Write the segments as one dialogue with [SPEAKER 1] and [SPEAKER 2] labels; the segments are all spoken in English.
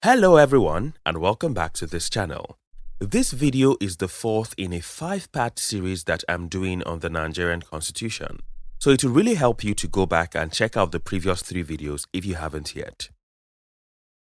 [SPEAKER 1] Hello everyone and welcome back to this channel. This video is the fourth in a 5-part series that I'm doing on the Nigerian Constitution. So it will really help you to go back and check out the previous 3 videos if you haven't yet.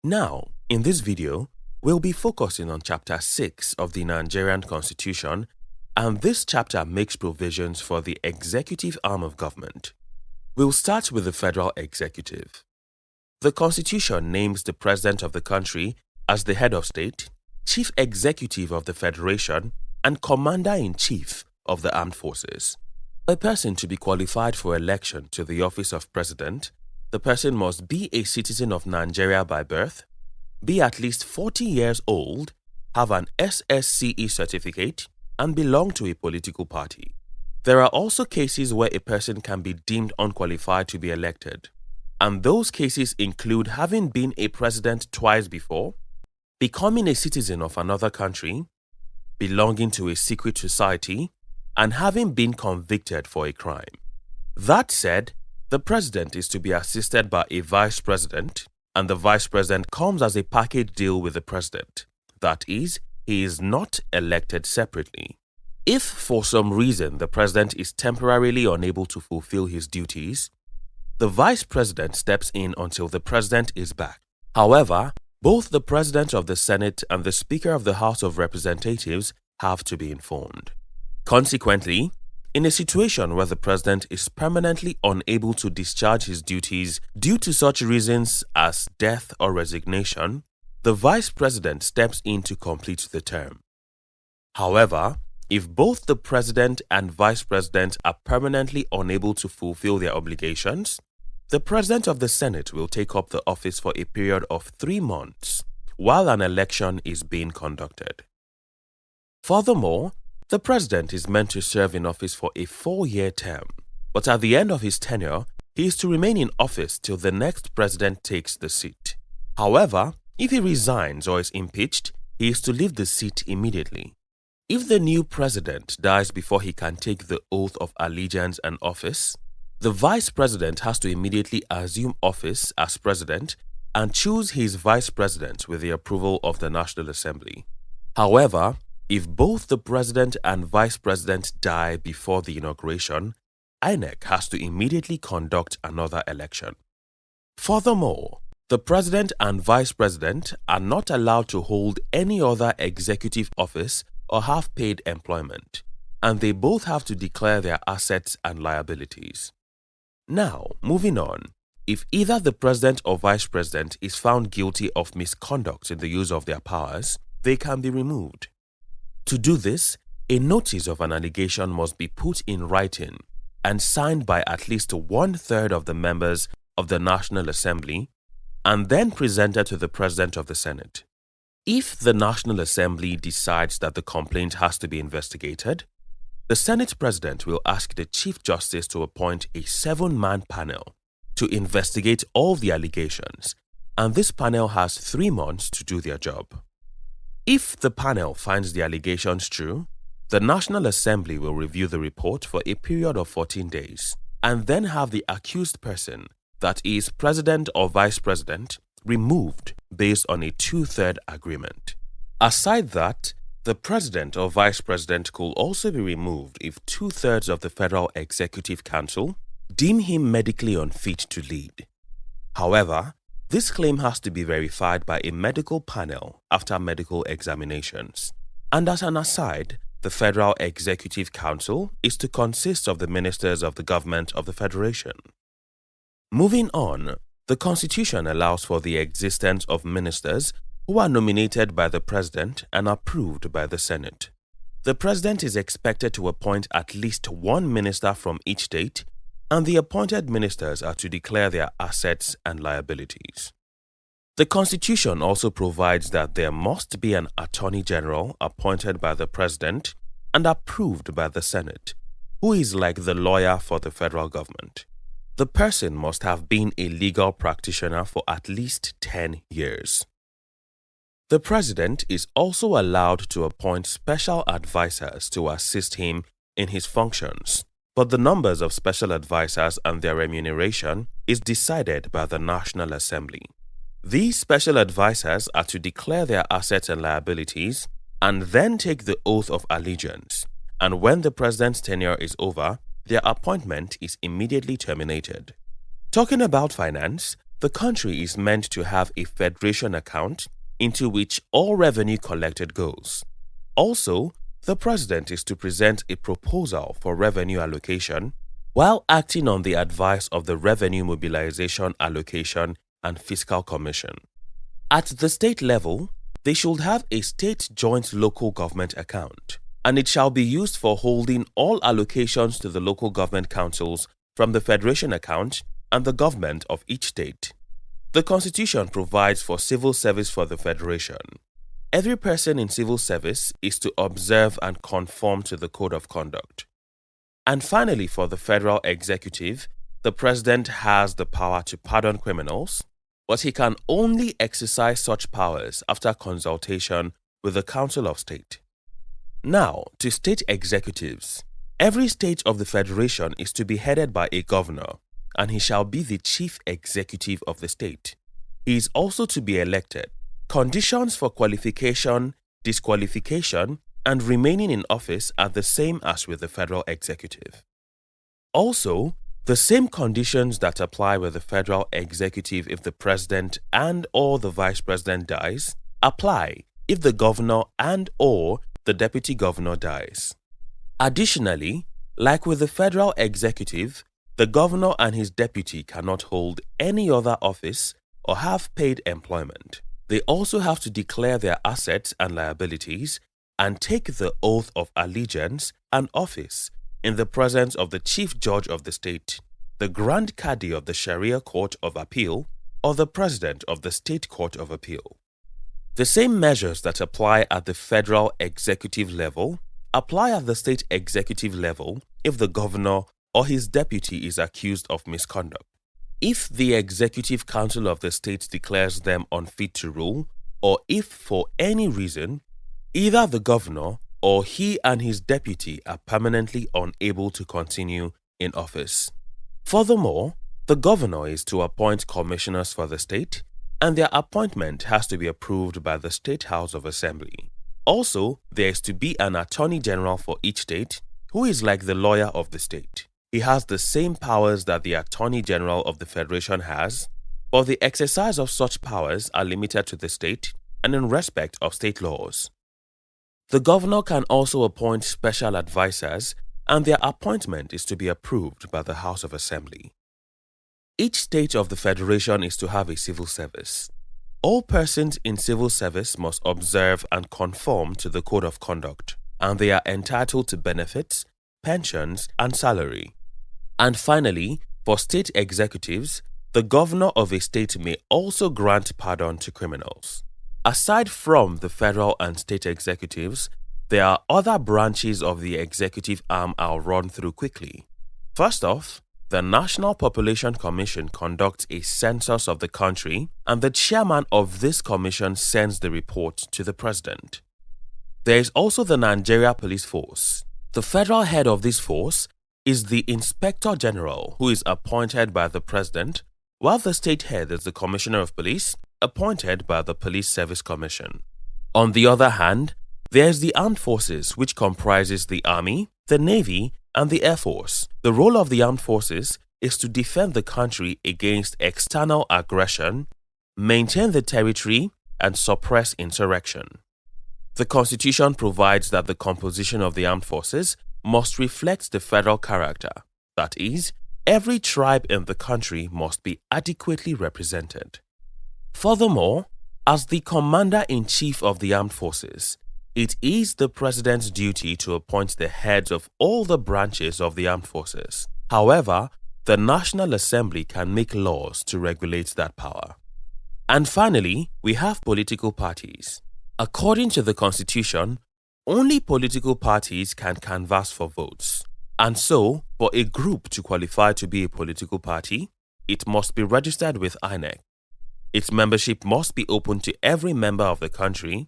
[SPEAKER 1] Now, in this video, we'll be focusing on Chapter 6 of the Nigerian Constitution, and this chapter makes provisions for the executive arm of government. We'll start with the federal executive. The Constitution names the President of the country as the head of state, Chief Executive of the Federation, and Commander-in-Chief of the Armed Forces. A person to be qualified for election to the office of President, the person must be a citizen of Nigeria by birth, be at least 40 years old, have an SSCE certificate, and belong to a political party. There are also cases where a person can be deemed unqualified to be elected, and those cases include having been a president twice before, becoming a citizen of another country, belonging to a secret society, and having been convicted for a crime. That said, the president is to be assisted by a vice president, and the vice president comes as a package deal with the president. That is, he is not elected separately. If for some reason the president is temporarily unable to fulfill his duties, the vice president steps in until the president is back. However, both the president of the Senate and the Speaker of the House of Representatives have to be informed. Consequently, in a situation where the president is permanently unable to discharge his duties due to such reasons as death or resignation, the vice president steps in to complete the term. However, if both the president and vice president are permanently unable to fulfill their obligations, the President of the Senate will take up the office for a period of 3 months while an election is being conducted. Furthermore, the President is meant to serve in office for a 4-year term, but at the end of his tenure, he is to remain in office till the next President takes the seat. However, if he resigns or is impeached, he is to leave the seat immediately. If the new President dies before he can take the oath of allegiance and office, the Vice President has to immediately assume office as President and choose his Vice President with the approval of the National Assembly. However, if both the President and Vice President die before the inauguration, INEC has to immediately conduct another election. Furthermore, the President and Vice President are not allowed to hold any other executive office or have paid employment, and they both have to declare their assets and liabilities. Now, moving on, if either the President or Vice President is found guilty of misconduct in the use of their powers, they can be removed. To do this, a notice of an allegation must be put in writing and signed by at least 1/3 of the members of the National Assembly and then presented to the President of the Senate. If the National Assembly decides that the complaint has to be investigated, the Senate President will ask the Chief Justice to appoint a 7-man panel to investigate all the allegations, and this panel has 3 months to do their job. If the panel finds the allegations true, the National Assembly will review the report for a period of 14 days and then have the accused person, that is, President or Vice President, removed based on a 2/3 agreement. Aside that, the President or Vice President could also be removed if 2/3 of the Federal Executive Council deem him medically unfit to lead. However, this claim has to be verified by a medical panel after medical examinations. And as an aside, the Federal Executive Council is to consist of the ministers of the government of the Federation. Moving on, the Constitution allows for the existence of ministers who are nominated by the President and approved by the Senate. The President is expected to appoint at least 1 minister from each state, and the appointed ministers are to declare their assets and liabilities. The Constitution also provides that there must be an Attorney General appointed by the President and approved by the Senate, who is like the lawyer for the federal government. The person must have been a legal practitioner for at least 10 years. The President is also allowed to appoint special advisors to assist him in his functions, but the numbers of special advisors and their remuneration is decided by the National Assembly. These special advisors are to declare their assets and liabilities and then take the oath of allegiance. And when the president's tenure is over, their appointment is immediately terminated. Talking about finance, the country is meant to have a federation account into which all revenue collected goes. Also, the president is to present a proposal for revenue allocation while acting on the advice of the Revenue Mobilization Allocation and Fiscal Commission. At the state level, they should have a state joint local government account, and it shall be used for holding all allocations to the local government councils from the federation account and the government of each state. The Constitution provides for civil service for the federation. Every person in civil service is to observe and conform to the code of conduct. And finally, for the federal executive, the president has the power to pardon criminals, but he can only exercise such powers after consultation with the Council of State. Now, to state executives. Every state of the federation is to be headed by a governor, and he shall be the chief executive of the state. He is also to be elected. Conditions for qualification, disqualification, and remaining in office are the same as with the federal executive. Also, the same conditions that apply with the federal executive if the president and/or the vice president dies apply if the governor and/or the deputy governor dies. Additionally, like with the federal executive, the governor and his deputy cannot hold any other office or have paid employment. They also have to declare their assets and liabilities and take the oath of allegiance and office in the presence of the chief judge of the state, the grand cadi of the Sharia Court of Appeal, or the president of the State Court of Appeal. The same measures that apply at the federal executive level apply at the state executive level if the governor or his deputy is accused of misconduct. If the Executive Council of the state declares them unfit to rule, or if for any reason either the governor or he and his deputy are permanently unable to continue in office. Furthermore, the governor is to appoint commissioners for the state, and their appointment has to be approved by the State House of Assembly. Also, there is to be an attorney general for each state who is like the lawyer of the state. He has the same powers that the Attorney General of the Federation has, but the exercise of such powers are limited to the state and in respect of state laws. The governor can also appoint special advisors, and their appointment is to be approved by the House of Assembly. Each state of the Federation is to have a civil service. All persons in civil service must observe and conform to the Code of Conduct, and they are entitled to benefits, pensions, and salary. And finally, for state executives, the governor of a state may also grant pardon to criminals. Aside from the federal and state executives, there are other branches of the executive arm I'll run through quickly. First off, the National Population Commission conducts a census of the country, and the chairman of this commission sends the report to the president. There is also the Nigeria Police Force. The federal head of this force is the Inspector General, who is appointed by the President, while the state head is the Commissioner of Police, appointed by the Police Service Commission. On the other hand, there is the Armed Forces, which comprises the Army, the Navy, and the Air Force. The role of the Armed Forces is to defend the country against external aggression, maintain the territory, and suppress insurrection. The Constitution provides that the composition of the armed forces must reflect the federal character. That is, every tribe in the country must be adequately represented. Furthermore, as the Commander-in-Chief of the Armed Forces, it is the President's duty to appoint the heads of all the branches of the armed forces. However, the National Assembly can make laws to regulate that power. And finally, we have political parties. According to the Constitution, only political parties can canvass for votes. And so, for a group to qualify to be a political party, it must be registered with INEC. Its membership must be open to every member of the country,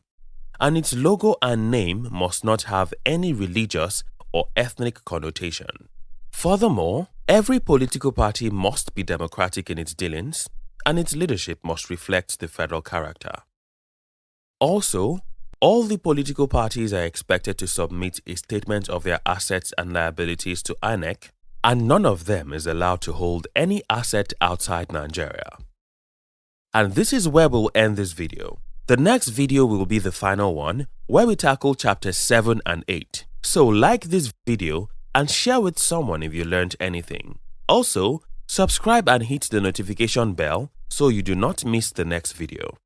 [SPEAKER 1] and its logo and name must not have any religious or ethnic connotation. Furthermore, every political party must be democratic in its dealings, and its leadership must reflect the federal character. Also, all the political parties are expected to submit a statement of their assets and liabilities to INEC, and none of them is allowed to hold any asset outside Nigeria. And this is where we'll end this video. The next video will be the final one, where we tackle chapters 7 and 8. So like this video and share with someone if you learned anything. Also, subscribe and hit the notification bell so you do not miss the next video.